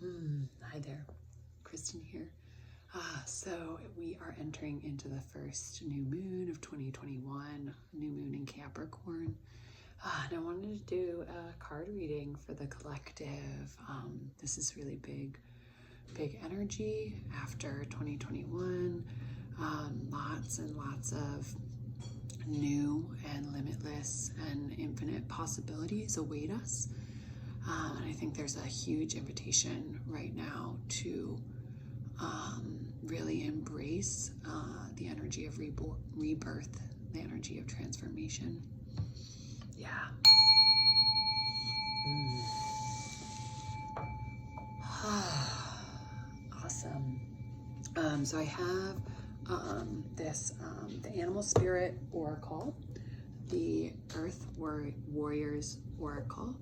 Hi there, Kristen here. So we are entering into the first new moon of 2021, new moon in Capricorn. And I wanted to do a card reading for the collective. This is really big energy after 2021. Lots and lots of new and limitless and infinite possibilities await us. And I think there's a huge invitation right now to really embrace the energy of rebirth, the energy of transformation. Yeah. Awesome. So I have the Animal Spirit Oracle, the Earth Warriors Oracle,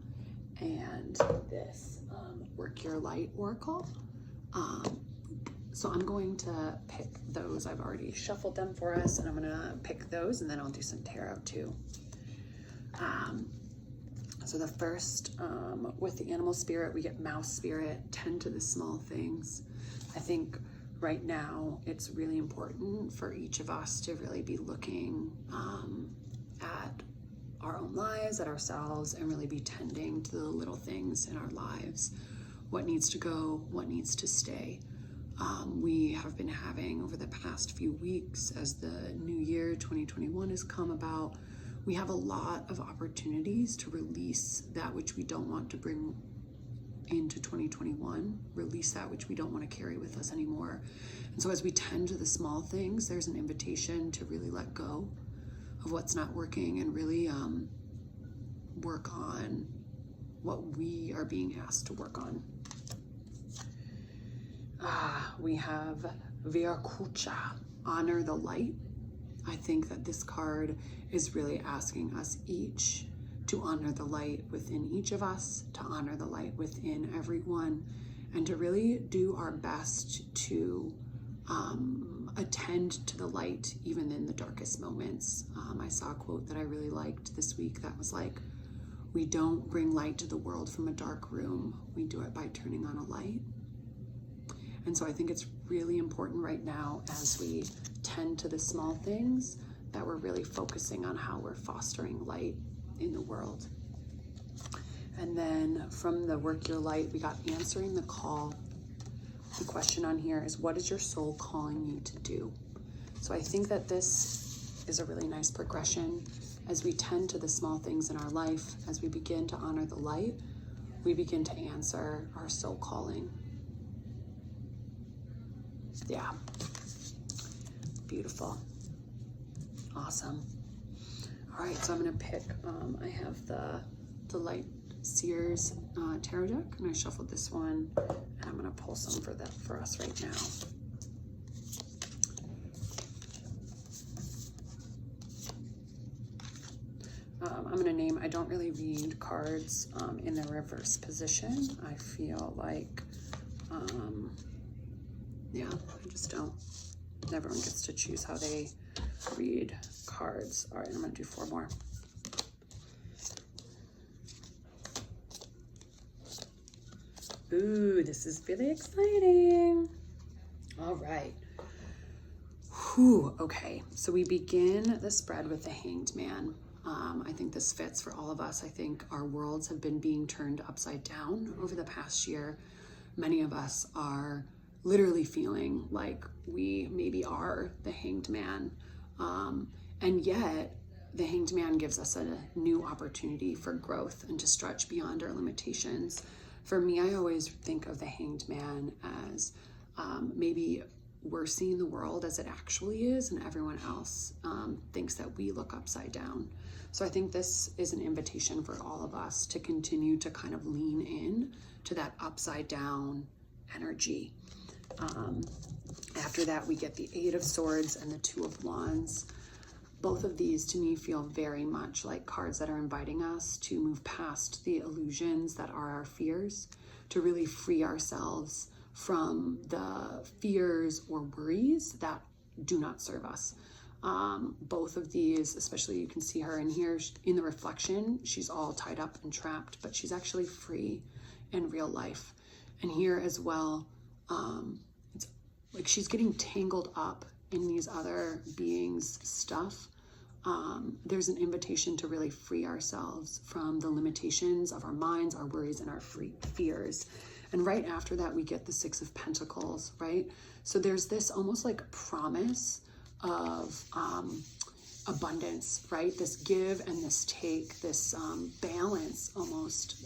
and this Work Your Light Oracle. So I'm going to pick those. I've already shuffled them for us, and I'm going to pick those, and then I'll do some tarot too. So the first, with the Animal Spirit, we get Mouse Spirit, tend to the small things. I think right now it's really important for each of us to really be looking at our own lives, at ourselves, and really be tending to the little things in our lives. What needs to go, what needs to stay. We have been having, over the past few weeks, as the new year 2021 has come about, we have a lot of opportunities to release that which we don't want to bring into 2021, release that which we don't want to carry with us anymore. And so as we tend to the small things, there's an invitation to really let go of what's not working and really work on what we are being asked to work on. We have Viracocha, honor the light. I think that this card is really asking us each to honor the light within each of us, to honor the light within everyone, and to really do our best to attend to the light even in the darkest moments. I saw a quote that I really liked this week that was like, we don't bring light to the world from a dark room, we do it by turning on a light. And so I think it's really important right now, as we tend to the small things, that we're really focusing on how we're fostering light in the world. And then from the Work Your Light, we got answering the call. The question on here is, what is your soul calling you to do? So I think that this is a really nice progression. As we tend to the small things in our life, as we begin to honor the light, we begin to answer our soul calling. Yeah. Beautiful. Awesome. All right, so I'm going to pick, I have the Light Seers tarot deck, and I shuffled this one, and I'm going to pull some for us right now. I'm going to name, I don't really read cards in the reverse position. I feel like, yeah, I just don't. Everyone gets to choose how they read cards. All right, I'm going to do 4 more. Ooh, this is really exciting. All right. Whew, okay, so we begin the spread with the Hanged Man. I think this fits for all of us. I think our worlds have been being turned upside down over the past year. Many of us are literally feeling like we maybe are the Hanged Man. And yet the Hanged Man gives us a new opportunity for growth and to stretch beyond our limitations. For me, I always think of the Hanged Man as maybe we're seeing the world as it actually is, and everyone else thinks that we look upside down. So I think this is an invitation for all of us to continue to kind of lean in to that upside down energy. After that, we get the 8 of Swords and the 2 of Wands. Both of these to me feel very much like cards that are inviting us to move past the illusions that are our fears, to really free ourselves from the fears or worries that do not serve us. Both of these, especially you can see her in here in the reflection, she's all tied up and trapped, but she's actually free in real life. And here as well, it's like she's getting tangled up in these other beings' stuff. There's an invitation to really free ourselves from the limitations of our minds, our worries, and our fears. And right after that, we get the Six of Pentacles, right? So there's this almost like promise of abundance, right? This give and this take, this balance almost.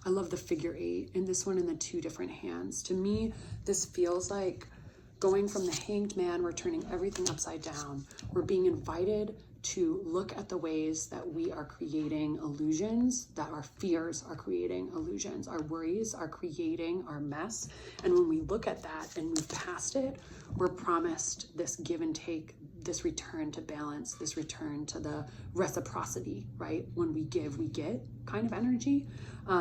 I love the figure 8 and this one in the 2 different hands. To me, this feels like going from the Hanged Man, we're turning everything upside down. We're being invited to look at the ways that we are creating illusions, that our fears are creating illusions, our worries are creating our mess. And when we look at that and move past it, we're promised this give and take, this return to balance, this return to the reciprocity, right? When we give, we get kind of energy.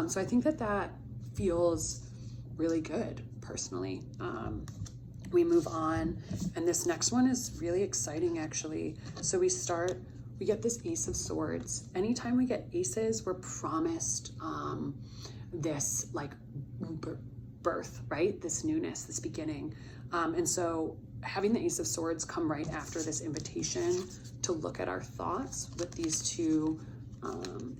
So I think that that feels really good personally. We move on, and this next one is really exciting actually. So we get this Ace of Swords. Anytime we get aces, we're promised this like birth, right? This newness, this beginning. And so having the Ace of Swords come right after this invitation to look at our thoughts with these 2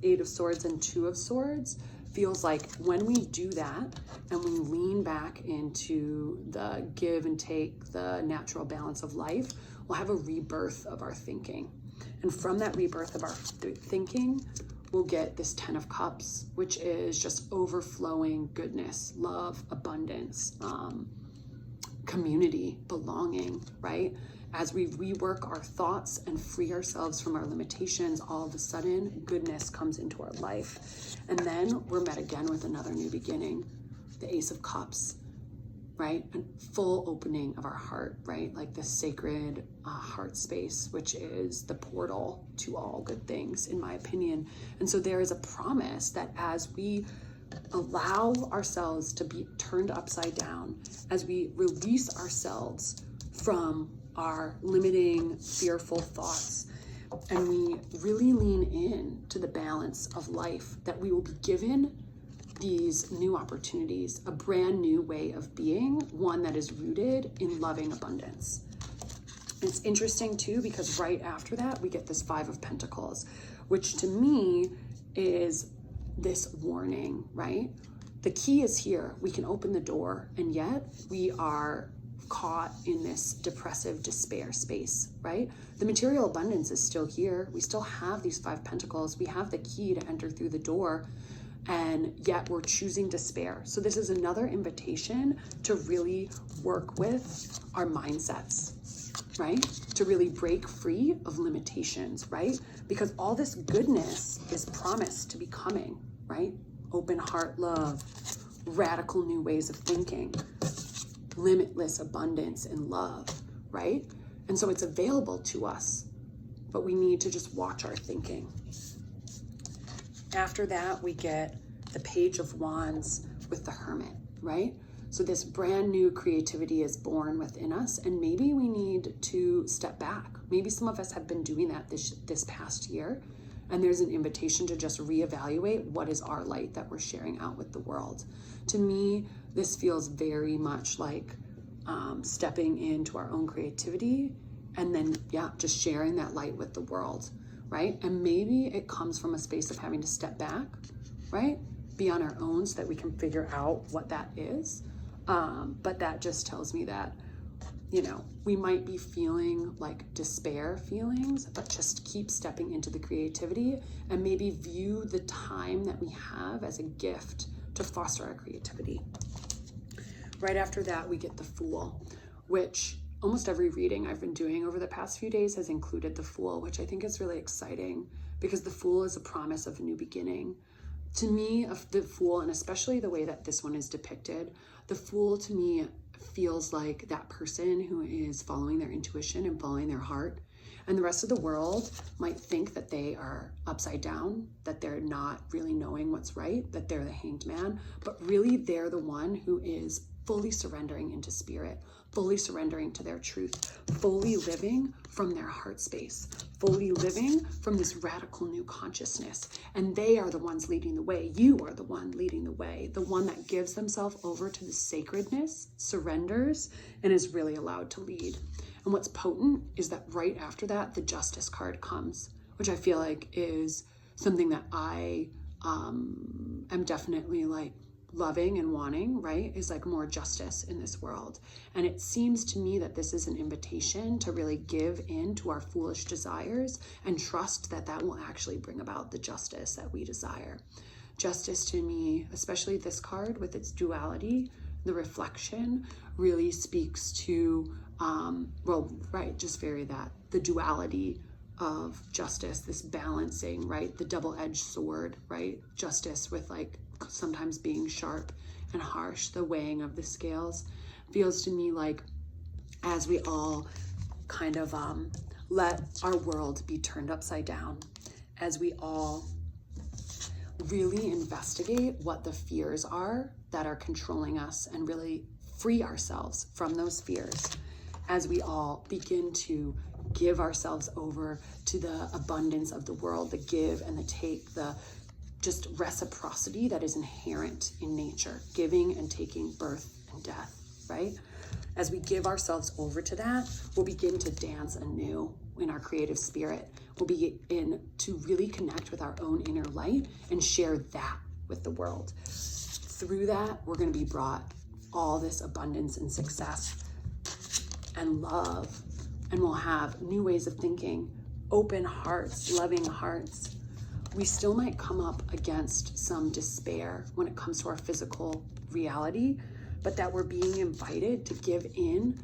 8 of Swords and 2 of Swords feels like when we do that and we lean back into the give and take, the natural balance of life, we'll have a rebirth of our thinking. And from that rebirth of our thinking, we'll get this 10 of Cups, which is just overflowing goodness, love, abundance, community, belonging, right? As we rework our thoughts and free ourselves from our limitations, all of a sudden goodness comes into our life. And then we're met again with another new beginning, the Ace of Cups, right? And full opening of our heart, right? Like the sacred heart space, which is the portal to all good things, in my opinion. And so there is a promise that as we allow ourselves to be turned upside down, as we release ourselves from our limiting, fearful thoughts, and we really lean in to the balance of life, that we will be given these new opportunities, a brand new way of being, one that is rooted in loving abundance. And it's interesting too, because right after that, we get this 5 of Pentacles, which to me is this warning, right? The key is here. We can open the door, and yet we are caught in this depressive despair space, right? The material abundance is still here. We still have these 5 Pentacles. We have the key to enter through the door, and yet we're choosing despair. So this is another invitation to really work with our mindsets, right? To really break free of limitations, right? Because all this goodness is promised to be coming, right? Open heart love, radical new ways of thinking, limitless abundance and love, right? And so it's available to us, but we need to just watch our thinking. After that, we get the Page of Wands with the Hermit, right? So this brand new creativity is born within us, and maybe we need to step back. Maybe some of us have been doing that this past year, and there's an invitation to just reevaluate what is our light that we're sharing out with the world. To me, this feels very much like stepping into our own creativity and then, just sharing that light with the world, right? And maybe it comes from a space of having to step back, right? Be on our own so that we can figure out what that is. But that just tells me that, we might be feeling like despair feelings, but just keep stepping into the creativity and maybe view the time that we have as a gift to foster our creativity. Right after that, we get the Fool, which almost every reading I've been doing over the past few days has included the Fool, which I think is really exciting because the Fool is a promise of a new beginning. To me, the Fool, and especially the way that this one is depicted, the Fool to me feels like that person who is following their intuition and following their heart. And the rest of the world might think that they are upside down, that they're not really knowing what's right, that they're the hanged man, but really they're the one who is fully surrendering into spirit, fully surrendering to their truth, fully living from their heart space, fully living from this radical new consciousness. And they are the ones leading the way. You are the one leading the way, the one that gives themselves over to the sacredness, surrenders, and is really allowed to lead. And what's potent is that right after that, the justice card comes, which I feel like is something that I am definitely like loving and wanting, right? Is like more justice in this world. And it seems to me that this is an invitation to really give in to our foolish desires and trust that that will actually bring about the justice that we desire. Justice to me, especially this card with its duality, the reflection really speaks to, just very that, the duality of justice, this balancing, right? The double-edged sword, right? Justice with like sometimes being sharp and harsh, the weighing of the scales. Feels to me like as we all kind of let our world be turned upside down, as we all really investigate what the fears are that are controlling us and really free ourselves from those fears, as we all begin to give ourselves over to the abundance of the world, the give and the take, the just reciprocity that is inherent in nature, giving and taking, birth and death, right? As we give ourselves over to that, we'll begin to dance anew in our creative spirit. We'll begin to really connect with our own inner light and share that with the world. Through that, we're going to be brought all this abundance and success and love, and we'll have new ways of thinking, open hearts, loving hearts. We still might come up against some despair when it comes to our physical reality, but that we're being invited to give in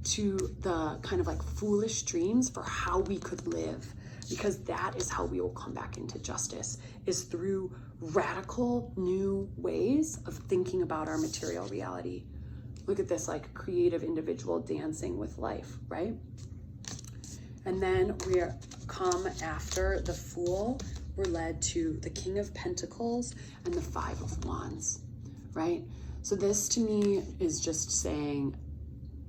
to the kind of like foolish dreams for how we could live, because that is how we will come back into justice, is through radical new ways of thinking about our material reality. Look at this, like creative individual dancing with life, right? And then we come after the Fool. We're led to the King of Pentacles and the Five of Wands, right? So this to me is just saying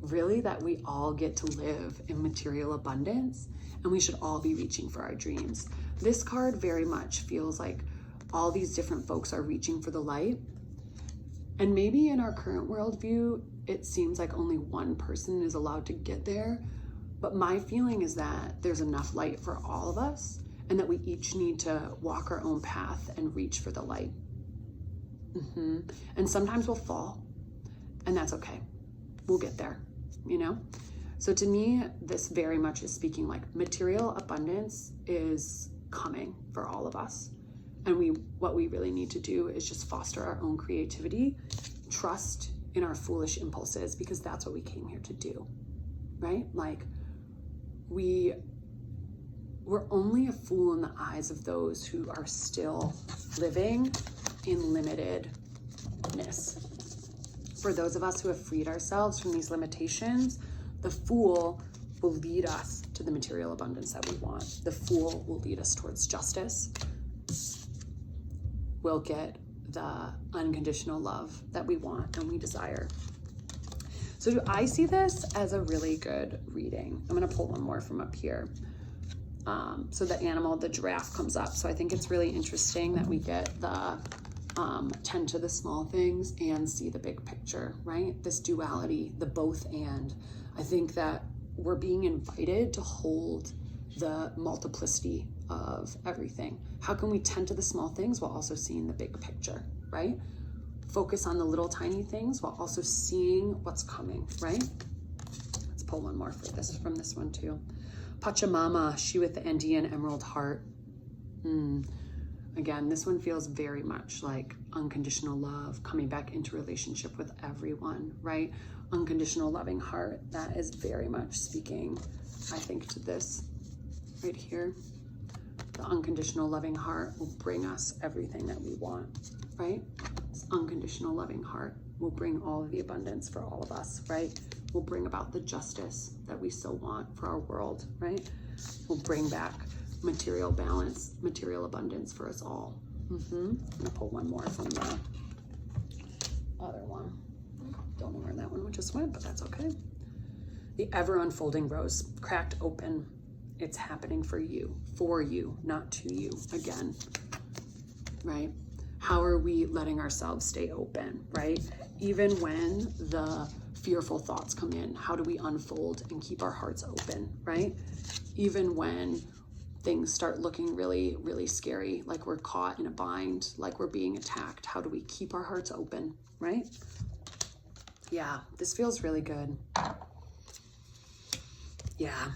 really that we all get to live in material abundance and we should all be reaching for our dreams. This card very much feels like all these different folks are reaching for the light. And maybe in our current worldview, it seems like only one person is allowed to get there. But my feeling is that there's enough light for all of us, and that we each need to walk our own path and reach for the light. And sometimes we'll fall, and that's okay. We'll get there, you know? So to me, this very much is speaking like material abundance is coming for all of us. And what we really need to do is just foster our own creativity, trust in our foolish impulses, because that's what we came here to do, right? Like we're only a fool in the eyes of those who are still living in limitedness. For those of us who have freed ourselves from these limitations, the Fool will lead us to the material abundance that we want. The Fool will lead us towards justice. We'll get the unconditional love that we want and we desire. So do I see this as a really good reading? I'm going to pull one more from up here. So the animal, the giraffe, comes up. So I think it's really interesting that we get the tend to the small things and see the big picture, right? This duality, the both and. I think that we're being invited to hold the multiplicity of everything. How can we tend to the small things while also seeing the big picture, right? Focus on the little tiny things while also seeing what's coming, right? Let's pull one more for this from this one too. Pachamama, she with the Andean emerald heart. Again, this one feels very much like unconditional love, coming back into relationship with everyone, right? Unconditional loving heart. That is very much speaking, I think, to this right here. The unconditional loving heart will bring us everything that we want, right? This unconditional loving heart will bring all of the abundance for all of us, right? Will bring about the justice that we so want for our world, right? Will bring back material balance, material abundance for us all. I'm gonna pull one more from the other one. just went, but that's okay. The ever unfolding rose, cracked open. It's happening for you, not to you. Again, right? How are we letting ourselves stay open, right? Even when the fearful thoughts come in, how do we unfold and keep our hearts open, right? Even when things start looking really, really scary, like we're caught in a bind, like we're being attacked, how do we keep our hearts open, right? Yeah, this feels really good. Yeah,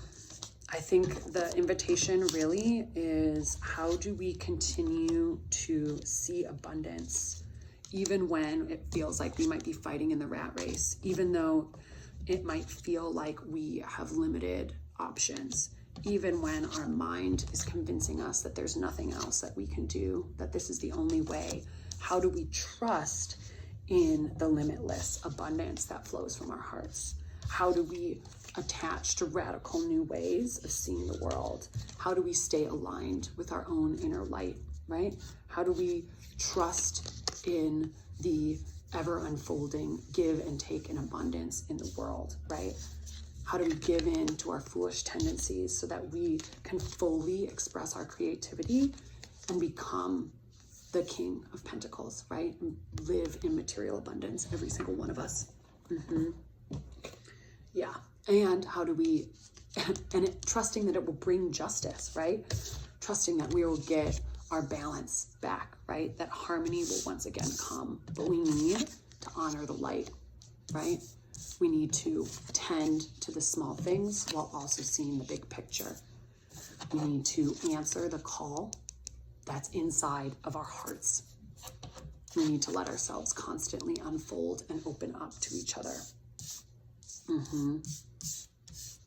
I think the invitation really is, how do we continue to see abundance even when it feels like we might be fighting in the rat race, even though it might feel like we have limited options, even when our mind is convincing us that there's nothing else that we can do, that this is the only way. How do we trust in the limitless abundance that flows from our hearts? How do we attach to radical new ways of seeing the world? How do we stay aligned with our own inner light, right? How do we trust in the ever unfolding give and take in abundance in the world, right? How do we give in to our foolish tendencies so that we can fully express our creativity and become the King of Pentacles, right? And live in material abundance, every single one of us. Yeah. And how do we, trusting that it will bring justice, right? Trusting that we will get our balance back, right? That harmony will once again come, but we need to honor the light, right? We need to tend to the small things while also seeing the big picture. We need to answer the call that's inside of our hearts. We need to let ourselves constantly unfold and open up to each other.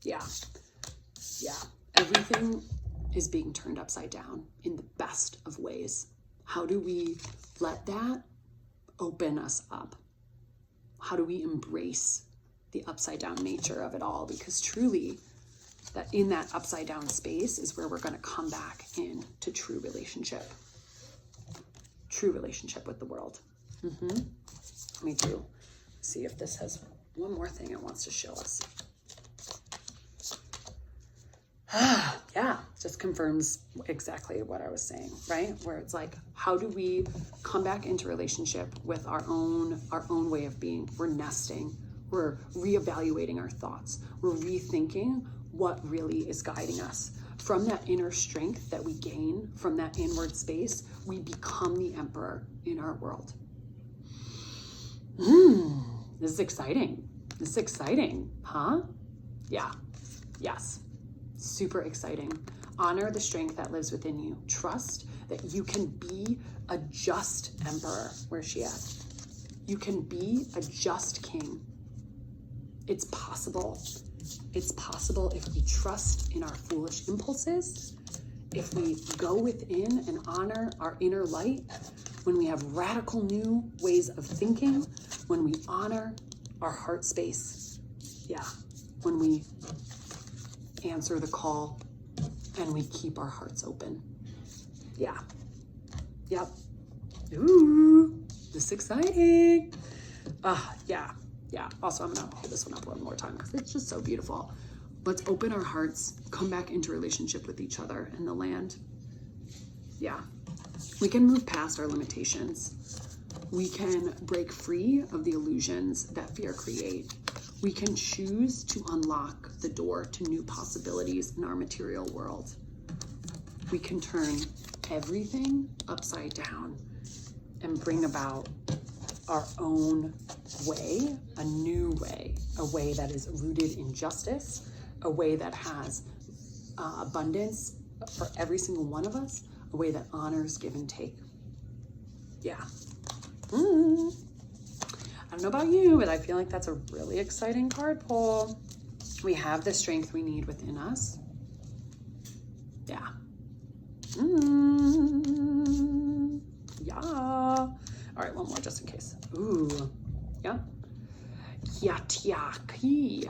Yeah. Everything is being turned upside down in the best of ways. How do we let that open us up? How do we embrace the upside down nature of it all? Because truly, that in that upside down space is where we're going to come back into true relationship with the world. Let me see if this has one more thing it wants to show us. Yeah, just confirms exactly what I was saying, right? Where it's like, how do we come back into relationship with our own way of being? We're nesting. We're reevaluating our thoughts. We're rethinking what really is guiding us. From that inner strength that we gain from that inward space, we become the emperor in our world. This is exciting. Huh? Yeah. Yes. Super exciting. Honor the strength that lives within you. Trust that you can be a just emperor. Where's she at? You can be a just king. It's possible. It's possible if we trust in our foolish impulses, if we go within and honor our inner light, when we have radical new ways of thinking, when we honor our heart space. Yeah. When we answer the call and we keep our hearts open. Yeah. Yep. Ooh, this is exciting. Yeah. Also, I'm gonna hold this one up one more time because it's just so beautiful. Let's open our hearts, come back into relationship with each other and the land. Yeah. We can move past our limitations. We can break free of the illusions that fear create. We can choose to unlock the door to new possibilities in our material world. We can turn everything upside down and bring about our own way, a new way, a way that is rooted in justice, a way that has abundance for every single one of us, a way that honors give and take. Yeah. I don't know about you, but I feel like that's a really exciting card pull. We have the strength we need within us. Yeah. Yeah. All right, one more just in case. Ooh. Yeah. Yatiaki.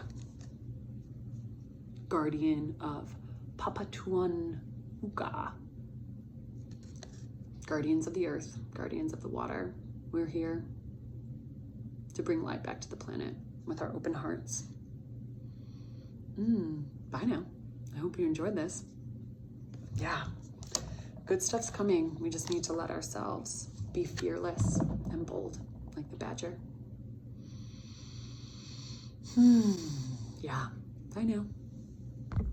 Guardian of Papatuanuka. Guardians of the earth, guardians of the water. We're here to bring light back to the planet. with our open hearts. Bye now. I hope you enjoyed this. Yeah, good stuff's coming. We just need to let ourselves be fearless and bold, like the badger. Yeah, bye now.